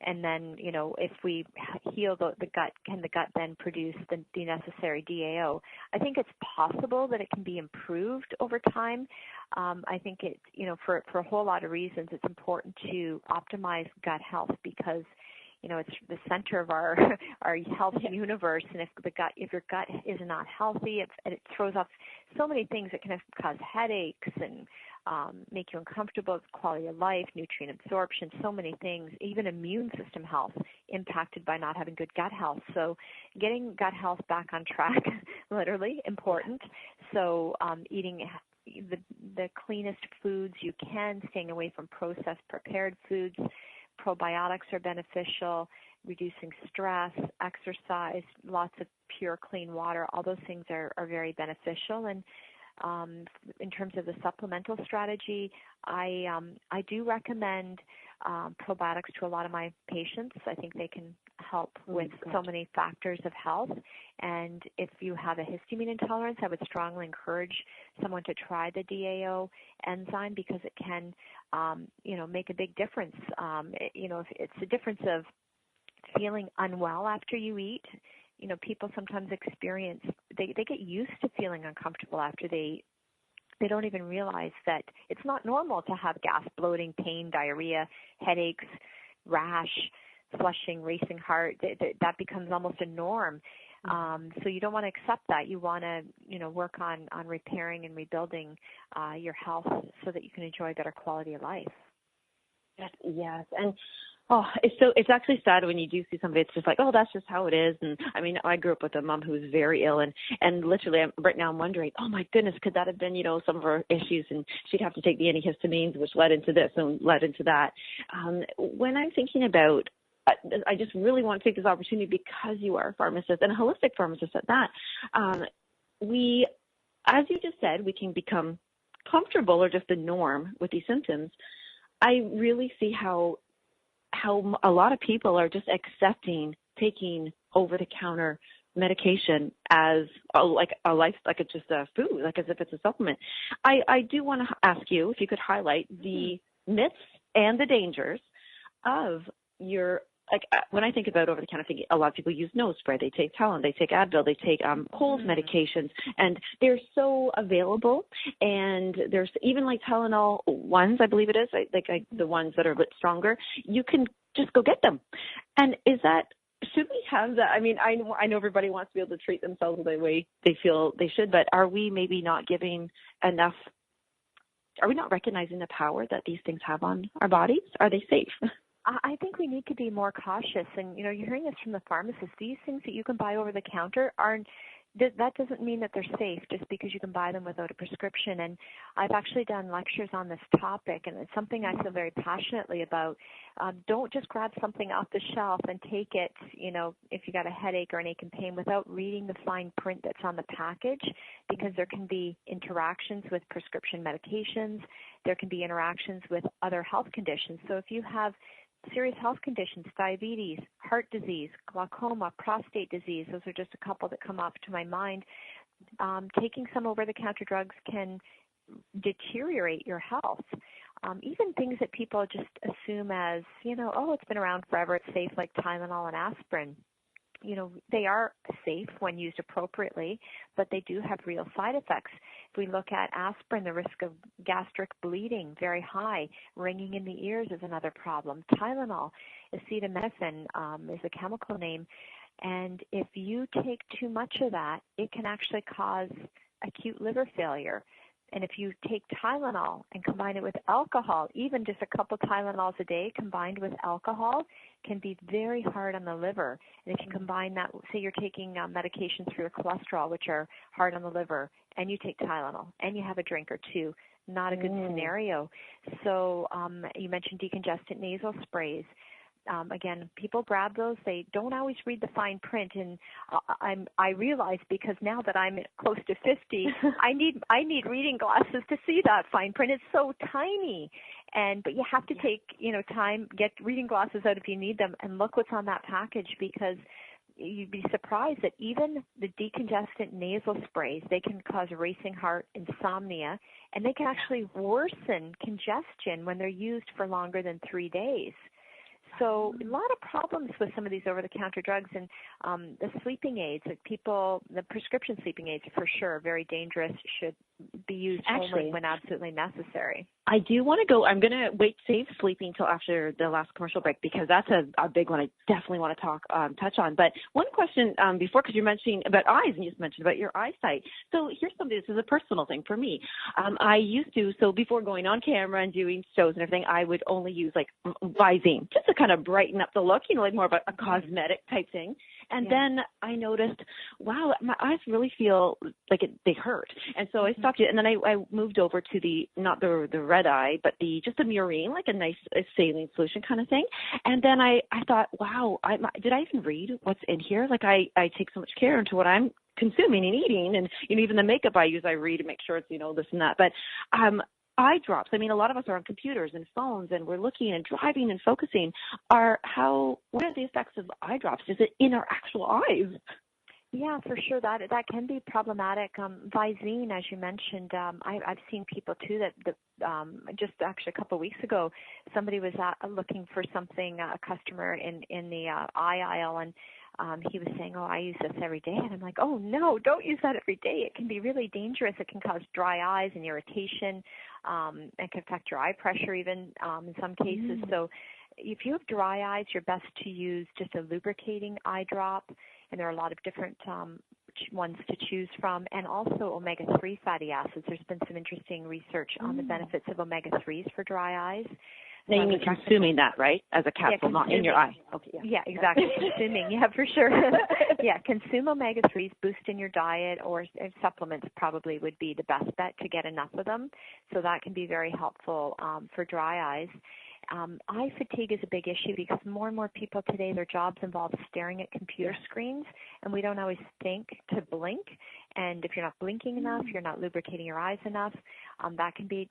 And then, if we heal the gut, can the gut then produce the necessary DAO? I think it's possible that it can be improved over time. I think for a whole lot of reasons, it's important to optimize gut health because it's the center of our health universe, and if your gut is not healthy, it throws off so many things. It can cause headaches and make you uncomfortable, quality of life, nutrient absorption, so many things, even immune system health impacted by not having good gut health. So getting gut health back on track, literally important. So eating the cleanest foods you can, staying away from processed prepared foods. Probiotics are beneficial, reducing stress, exercise, lots of pure, clean water. All those things are very beneficial. And in terms of the supplemental strategy, I do recommend probiotics to a lot of my patients. I think they can help with so many factors of health. And if you have a histamine intolerance, I would strongly encourage someone to try the DAO enzyme because it can, make a big difference. If it's a difference of feeling unwell after you eat. People sometimes experience, they get used to feeling uncomfortable after they don't even realize that it's not normal to have gas, bloating, pain, diarrhea, headaches, rash, flushing, racing heart. That becomes almost a norm. So you don't want to accept that. You want to, work on repairing and rebuilding your health so that you can enjoy a better quality of life. Yes. And it's actually sad when you do see somebody. It's just like, oh, that's just how it is. And I mean, I grew up with a mom who was very ill, and literally right now I'm wondering, oh my goodness, could that have been, some of her issues? And she'd have to take the antihistamines, which led into this and led into that. When I'm thinking about, I just really want to take this opportunity because you are a pharmacist and a holistic pharmacist at that. We, as you just said, we can become comfortable or just the norm with these symptoms. I really see how a lot of people are just accepting taking over-the-counter medication as a life, like it's just a food, like as if it's a supplement. I do want to ask you if you could highlight the myths and the dangers of when I think about over-the-counter, I think a lot of people use nose spray. They take Tylenol, they take Advil, they take cold medications, and they're so available. And there's even like Tylenol ones, I believe it is, the ones that are a bit stronger. You can just go get them. And should we have that? I mean, I know everybody wants to be able to treat themselves the way they feel they should, but are we maybe not giving enough? Are we not recognizing the power that these things have on our bodies? Are they safe? I think we need to be more cautious. And, you're hearing this from the pharmacist. These things that you can buy over the counter that doesn't mean that they're safe just because you can buy them without a prescription. And I've actually done lectures on this topic, and it's something I feel very passionately about. Don't just grab something off the shelf and take it, if you got a headache or an ache and pain without reading the fine print that's on the package, because there can be interactions with prescription medications. There can be interactions with other health conditions. So if you have serious health conditions, diabetes, heart disease, glaucoma, prostate disease, those are just a couple that come up to my mind. Taking some over-the-counter drugs can deteriorate your health. Even things that people just assume as, it's been around forever, it's safe, like Tylenol and aspirin. They are safe when used appropriately, but they do have real side effects. If we look at aspirin, the risk of gastric bleeding, very high. Ringing in the ears is another problem. Tylenol, acetaminophen is a chemical name. And if you take too much of that, it can actually cause acute liver failure. And if you take Tylenol and combine it with alcohol, even just a couple Tylenols a day combined with alcohol can be very hard on the liver. And if you combine that, say you're taking medications for your cholesterol, which are hard on the liver, and you take Tylenol and you have a drink or two, not a good scenario. So you mentioned decongestant nasal sprays. again, people grab those. They don't always read the fine print, and I realize because now that I'm close to 50, I need reading glasses to see that fine print. It's so tiny, but you have to take time, get reading glasses out if you need them, and look what's on that package, because you'd be surprised that even the decongestant nasal sprays, they can cause racing heart, insomnia, and they can actually worsen congestion when they're used for longer than 3 days. So a lot of problems with some of these over-the-counter drugs, and the sleeping aids, the prescription sleeping aids for sure, very dangerous, should be used only when absolutely necessary. I do want to go. I'm going to save sleeping till after the last commercial break, because that's a big one I definitely want to touch on. But one question before, because you're mentioning about eyes, and you just mentioned about your eyesight. So here's something, this is a personal thing for me. I used to, so before going on camera and doing shows and everything, I would only use like Visine, just to kind of brighten up the look, like more of a cosmetic type thing. And then I noticed, wow, my eyes really feel like they hurt. And so I stopped it. And then I moved over to not the red eye, but just the murine, like a nice saline solution kind of thing. And then I thought, wow, did I even read what's in here? Like I take so much care into what I'm consuming and eating. And, even the makeup I use, I read to make sure it's, this and that. But eye drops. I mean, a lot of us are on computers and phones, and we're looking and driving and focusing. What are the effects of eye drops? Is it in our actual eyes? Yeah, for sure. That can be problematic. Visine, as you mentioned, I've seen people too that just actually a couple of weeks ago, somebody was looking for something, a customer in the eye aisle, and he was saying, I use this every day. And I'm like, oh, no, don't use that every day. It can be really dangerous. It can cause dry eyes and irritation. It can affect your eye pressure even in some cases. So if you have dry eyes, you're best to use just a lubricating eye drop. And there are a lot of different ones to choose from. And also omega-3 fatty acids. There's been some interesting research on the benefits of omega-3s for dry eyes. Now you mean consuming that, right, as a capsule, not in your eye? Okay. Yeah, exactly. Consuming, for sure. Consume omega-3s, boost in your diet, or supplements probably would be the best bet to get enough of them. So that can be very helpful for dry eyes. Eye fatigue is a big issue because more and more people today, their jobs involve staring at computer screens, and we don't always think to blink. And if you're not blinking enough, you're not lubricating your eyes enough, that can be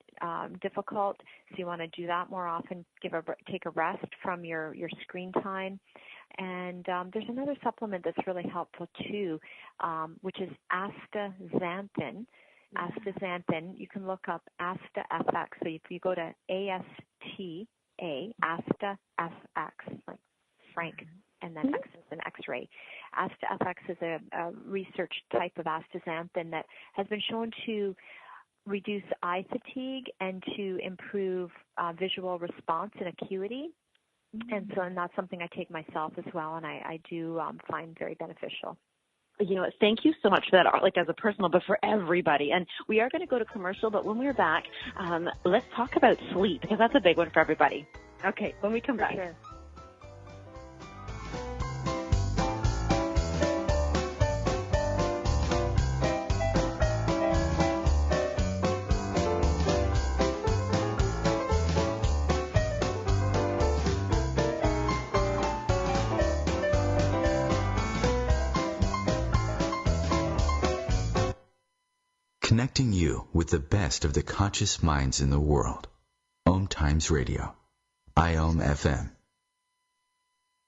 difficult. So you want to do that more often, take a rest from your screen time. And there's another supplement that's really helpful too, which is astaxanthin. Astaxanthin, you can look up AstaFX. So if you go to AstaFX, like Frank, and then X is an X-ray. AstaFX is a research type of astaxanthin that has been shown to reduce eye fatigue and to improve visual response and acuity. And that's something I take myself as well, and I do find very beneficial. Thank you so much for that, like as a personal, but for everybody. And we are going to go to commercial, but when we're back, let's talk about sleep, because that's a big one for everybody. Okay, when we come back. Sure. Connecting you with the best of the conscious minds in the world. OMTimes Radio. IOM FM.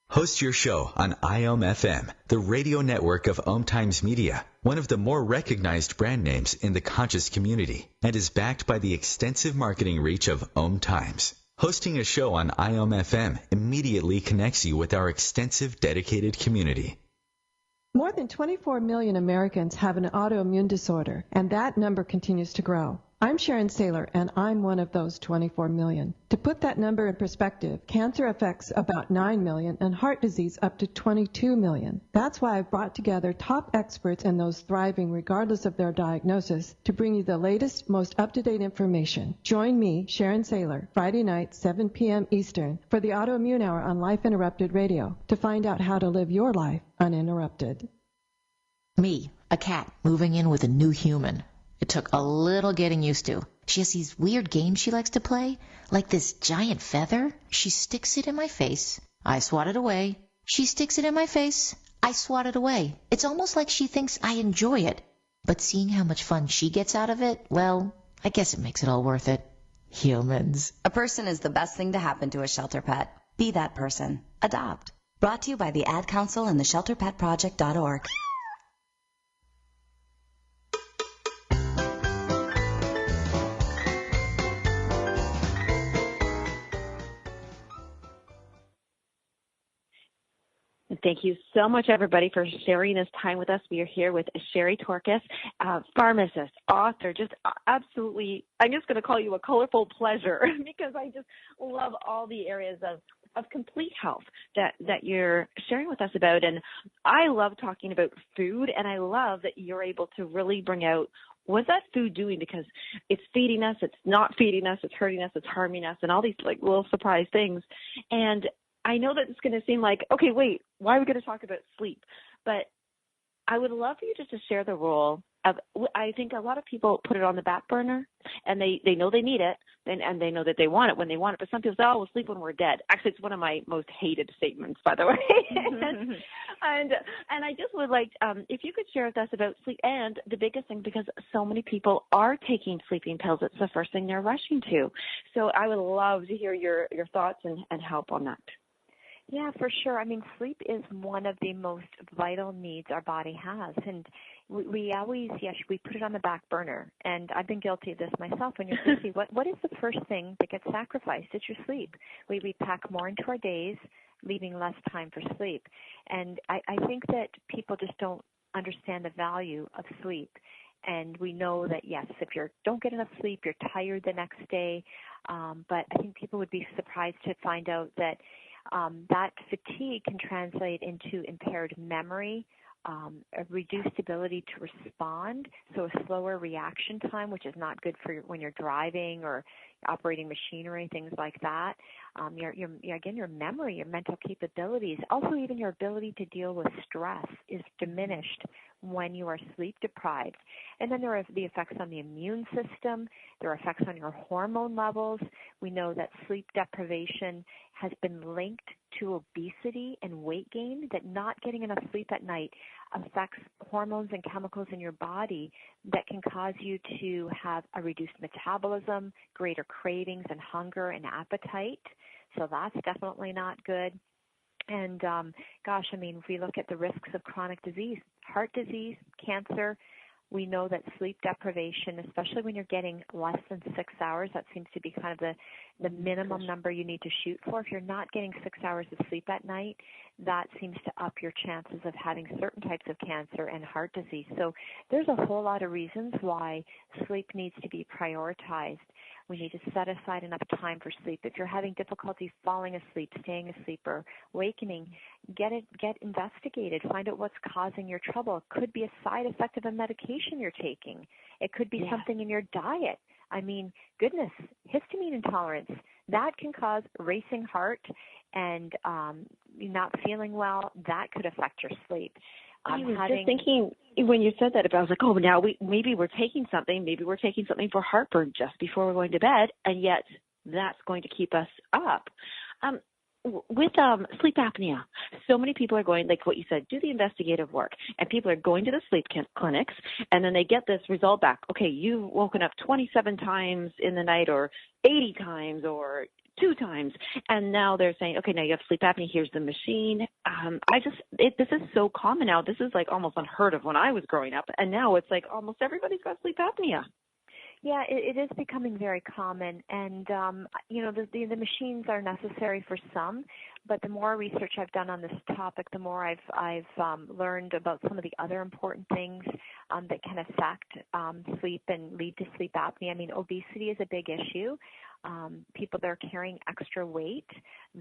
Host your show on IOM FM, the radio network of OMTimes Media, one of the more recognized brand names in the conscious community, and is backed by the extensive marketing reach of OMTimes. Hosting a show on IOM FM immediately connects you with our extensive dedicated community. More than 24 million Americans have an autoimmune disorder, and that number continues to grow. I'm Sharon Saylor, and I'm one of those 24 million. To put that number in perspective, cancer affects about 9 million and heart disease up to 22 million. That's why I've brought together top experts and those thriving regardless of their diagnosis to bring you the latest, most up-to-date information. Join me, Sharon Saylor, Friday night, 7 p.m. Eastern, for the Autoimmune Hour on Life Interrupted Radio to find out how to live your life uninterrupted. Me, a cat, moving in with a new human. It took a little getting used to. She has these weird games she likes to play, like this giant feather. She sticks it in my face, I swat it away. She sticks it in my face. I swat it away. It's almost like she thinks I enjoy it. But seeing how much fun she gets out of it, well, I guess it makes it all worth it. Humans. A person is the best thing to happen to a shelter pet. Be that person. Adopt. Brought to you by the Ad Council and the ShelterPetProject.org. Thank you so much, everybody, for sharing this time with us. We are here with Sherry Torkos, pharmacist, author, just absolutely, I'm just going to call you a colorful pleasure because I just love all the areas of complete health that you're sharing with us about. And I love talking about food, and I love that you're able to really bring out what's that food doing, because it's feeding us, it's not feeding us, it's hurting us, it's harming us, and all these like little surprise things. And I know that it's going to seem like, okay, wait, why are we going to talk about sleep? But I would love for you just to share the role of, I think a lot of people put it on the back burner, and they know they need it, and they know that they want it when they want it. But some people say, oh, we'll sleep when we're dead. Actually, it's one of my most hated statements, by the way. and I just would like, if you could share with us about sleep, and the biggest thing, because so many people are taking sleeping pills, it's the first thing they're rushing to. So I would love to hear your thoughts and help on that. Yeah, for sure. I mean, sleep is one of the most vital needs our body has. And we always, we put it on the back burner. And I've been guilty of this myself. When you're busy, what is the first thing that gets sacrificed? It's your sleep. We pack more into our days, leaving less time for sleep. And I think that people just don't understand the value of sleep. And we know that, yes, if you don't get enough sleep, you're tired the next day. But I think people would be surprised to find out that that fatigue can translate into impaired memory, a reduced ability to respond, so a slower reaction time, which is not good for when you're driving or operating machinery, things like that. Your memory, your mental capabilities, also even your ability to deal with stress is diminished when you are sleep deprived. And then there are the effects on the immune system. There are effects on your hormone levels. We know that sleep deprivation has been linked to obesity and weight gain, that not getting enough sleep at night affects hormones and chemicals in your body that can cause you to have a reduced metabolism, greater cravings and hunger and appetite. So that's definitely not good. And if we look at the risks of chronic disease, heart disease, cancer, we know that sleep deprivation, especially when you're getting less than 6 hours, that seems to be kind of the minimum number you need to shoot for. If you're not getting 6 hours of sleep at night, that seems to up your chances of having certain types of cancer and heart disease. So there's a whole lot of reasons why sleep needs to be prioritized. We need to set aside enough time for sleep. If you're having difficulty falling asleep, staying asleep, or awakening, get investigated. Find out what's causing your trouble. It could be a side effect of a medication you're taking. It could be something in your diet. I mean, goodness, histamine intolerance, that can cause racing heart and not feeling well. That could affect your sleep. I was just thinking when you said that, I was like, oh, now maybe we're taking something. Maybe we're taking something for heartburn just before we're going to bed, and yet that's going to keep us up. With sleep apnea, so many people are going, like what you said, do the investigative work, and people are going to the sleep clinics, and then they get this result back. Okay, you've woken up 27 times in the night, or 80 times, or 2 times, and now they're saying, okay, now you have sleep apnea, here's the machine. This is so common now. This is like almost unheard of when I was growing up, and now it's like almost everybody's got sleep apnea. Yeah, it is becoming very common, and the machines are necessary for some, but the more research I've done on this topic, the more I've learned about some of the other important things that can affect sleep and lead to sleep apnea. I mean, obesity is a big issue. People that are carrying extra weight,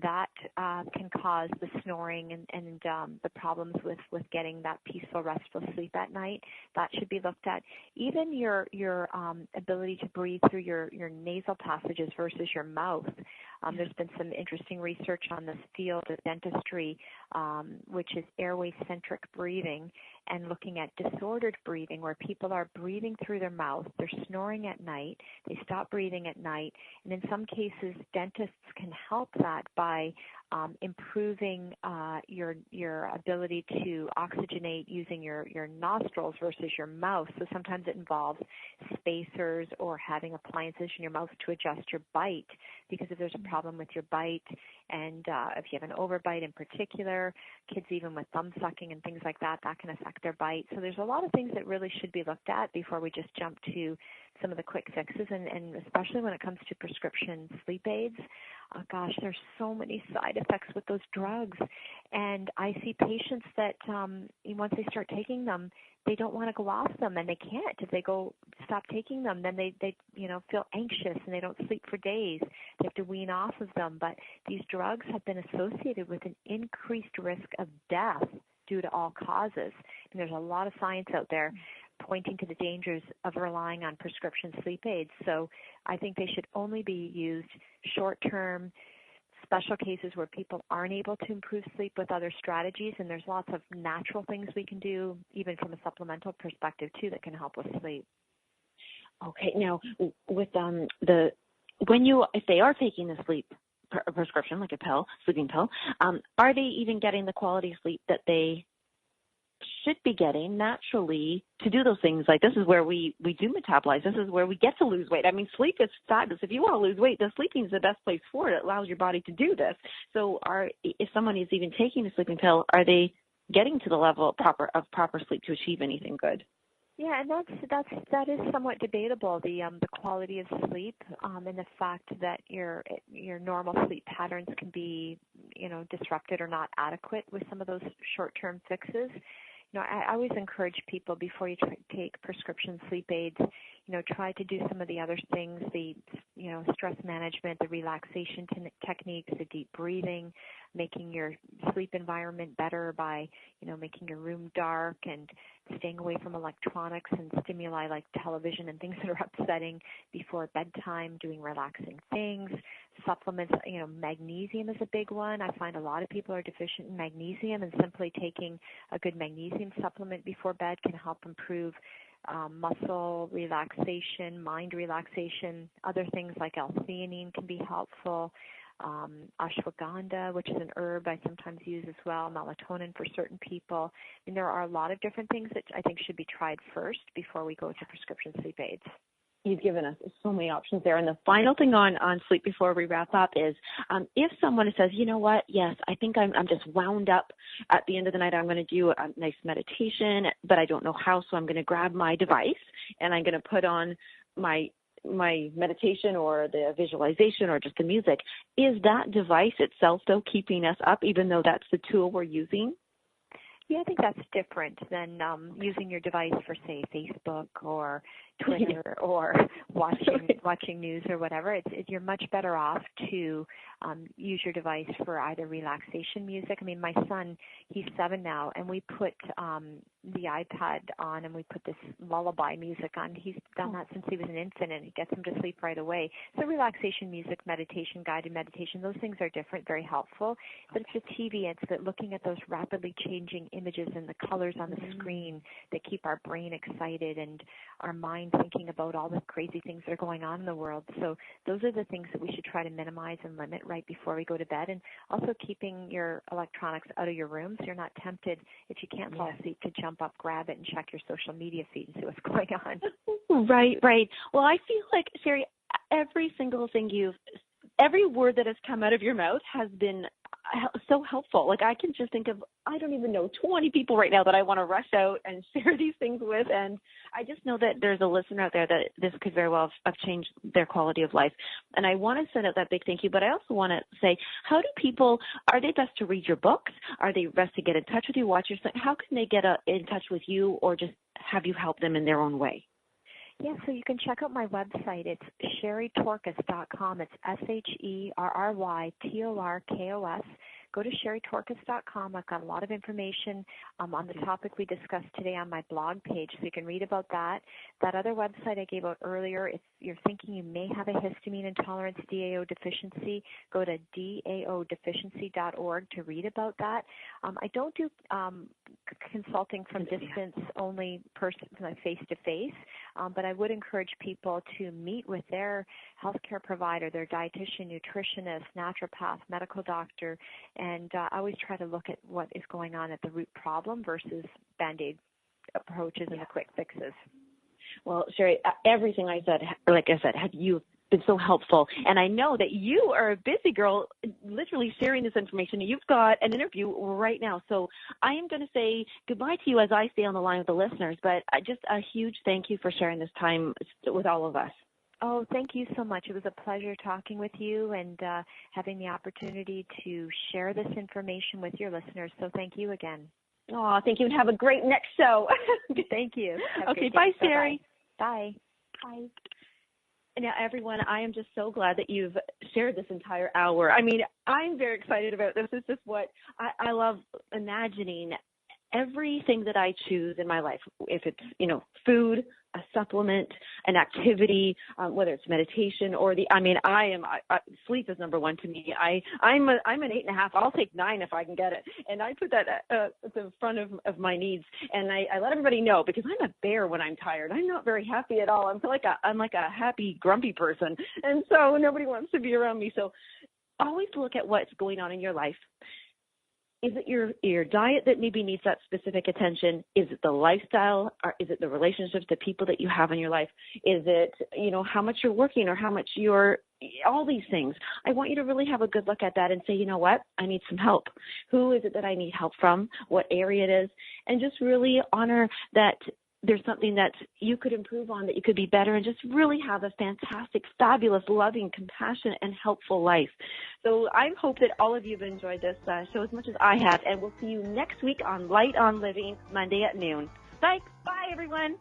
that can cause the snoring and the problems with getting that peaceful, restful sleep at night. That should be looked at. Even your ability to breathe through your nasal passages versus your mouth. There's been some interesting research on this field of dentistry, which is airway-centric breathing, and looking at disordered breathing, where people are breathing through their mouth, they're snoring at night, they stop breathing at night, and in some cases, dentists can help that by improving your ability to oxygenate using your nostrils versus your mouth. So sometimes it involves spacers or having appliances in your mouth to adjust your bite, because if there's a problem with your bite, and if you have an overbite in particular, kids even with thumb sucking and things like that, that can affect their bite. So there's a lot of things that really should be looked at before we just jump to some of the quick fixes, and especially when it comes to prescription sleep aids. Gosh, there's so many side effects with those drugs. And I see patients that once they start taking them, they don't want to go off them, and they can't. If they stop taking them, then they feel anxious and they don't sleep for days. They have to wean off of them. But these drugs have been associated with an increased risk of death due to all causes. And there's a lot of science out there pointing to the dangers of relying on prescription sleep aids. So I think they should only be used short-term, special cases where people aren't able to improve sleep with other strategies, and there's lots of natural things we can do, even from a supplemental perspective too, that can help with sleep. Okay, now with if they are taking the sleep prescription, like a pill, sleeping pill, are they even getting the quality of sleep that they should be getting naturally to do those things? Like, this is where we do metabolize. This is where we get to lose weight. I mean, sleep is fabulous. If you want to lose weight, the sleeping is the best place for it. It allows your body to do this. So if someone is even taking a sleeping pill, are they getting to the level of proper sleep to achieve anything good? Yeah, and that is somewhat debatable, the quality of sleep, and the fact that your normal sleep patterns can be, disrupted or not adequate with some of those short-term fixes. I always encourage people, before you take prescription sleep aids, try to do some of the other things, the stress management, the relaxation techniques, the deep breathing, making your sleep environment better by, making your room dark and staying away from electronics and stimuli like television and things that are upsetting before bedtime, doing relaxing things, supplements. Magnesium is a big one. I find a lot of people are deficient in magnesium, and simply taking a good magnesium supplement before bed can help improve muscle relaxation, mind relaxation. Other things like L-theanine can be helpful. Ashwagandha, which is an herb I sometimes use as well, melatonin for certain people. And there are a lot of different things that I think should be tried first before we go to prescription sleep aids. You've given us so many options there. And the final thing on sleep before we wrap up is if someone says, you know what, yes, I think I'm just wound up at the end of the night, I'm going to do a nice meditation, but I don't know how, so I'm going to grab my device and I'm going to put on my meditation or the visualization or just the music. Is that device itself, though, keeping us up, even though that's the tool we're using? Yeah, I think that's different than using your device for, say, Facebook or Twitter or watching news or whatever. You're much better off to use your device for either relaxation music. I mean, my son, he's 7 now, and we put the iPad on and we put this lullaby music on. He's done that since he was an infant, and it gets him to sleep right away. So relaxation music, meditation, guided meditation, those things are different, very helpful. But it's the TV, it's that looking at those rapidly changing images and the colors on the screen that keep our brain excited and our mind thinking about all the crazy things that are going on in the world. So those are the things that we should try to minimize and limit right before we go to bed, and also keeping your electronics out of your room so you're not tempted, if you can't fall asleep, to jump up, grab it, and check your social media feed and see what's going on. Right. Well, I feel like, Sherry, every word that has come out of your mouth has been so helpful. Like, I can just think of, I don't even know, 20 people right now that I want to rush out and share these things with. And I just know that there's a listener out there that this could very well have changed their quality of life. And I want to send out that big thank you, but I also want to say, are they best to read your books? Are they best to get in touch with you, watch your, how can they get in touch with you, or just have you help them in their own way? Yeah, so you can check out my website. It's sherrytorkos.com. It's SherryTorkos. go to sherrytorkos.com. I've got a lot of information on the topic we discussed today on my blog page, so you can read about that. That other website I gave out earlier, if you're thinking you may have a histamine intolerance, DAO deficiency, go to daodeficiency.org to read about that. I don't do consulting from distance, only face-to-face, but I would encourage people to meet with their healthcare provider, their dietitian, nutritionist, naturopath, medical doctor, and I always try to look at what is going on at the root problem versus Band-Aid approaches and the quick fixes. Well, Sherry, everything I said, like I said, you've been so helpful. And I know that you are a busy girl, literally sharing this information. You've got an interview right now. So I am going to say goodbye to you as I stay on the line with the listeners. But just a huge thank you for sharing this time with all of us. Oh, thank you so much. It was a pleasure talking with you and having the opportunity to share this information with your listeners. So thank you again. Oh, thank you, and have a great next show. Thank you. Okay, bye, Sherry. Bye. Bye. Now, everyone, I am just so glad that you've shared this entire hour. I mean, I'm very excited about this. This is what I love imagining. Everything that I choose in my life, if it's, food, a supplement, an activity, whether it's meditation or sleep is number one to me. I'm an 8.5. I'll take 9 if I can get it. And I put that at the front of my needs. And I let everybody know, because I'm a bear when I'm tired. I'm not very happy at all. I'm like a happy, grumpy person. And so nobody wants to be around me. So always look at what's going on in your life. Is it your diet that maybe needs that specific attention? Is it the lifestyle? Or is it the relationships, the people that you have in your life? Is it, how much you're working or how much all these things? I want you to really have a good look at that and say, you know what? I need some help. Who is it that I need help from? What area it is? And just really honor that there's something that you could improve on, that you could be better, and just really have a fantastic, fabulous, loving, compassionate, and helpful life. So I hope that all of you have enjoyed this show as much as I have, and we'll see you next week on Light on Living, Monday at noon. Thanks. Bye, everyone.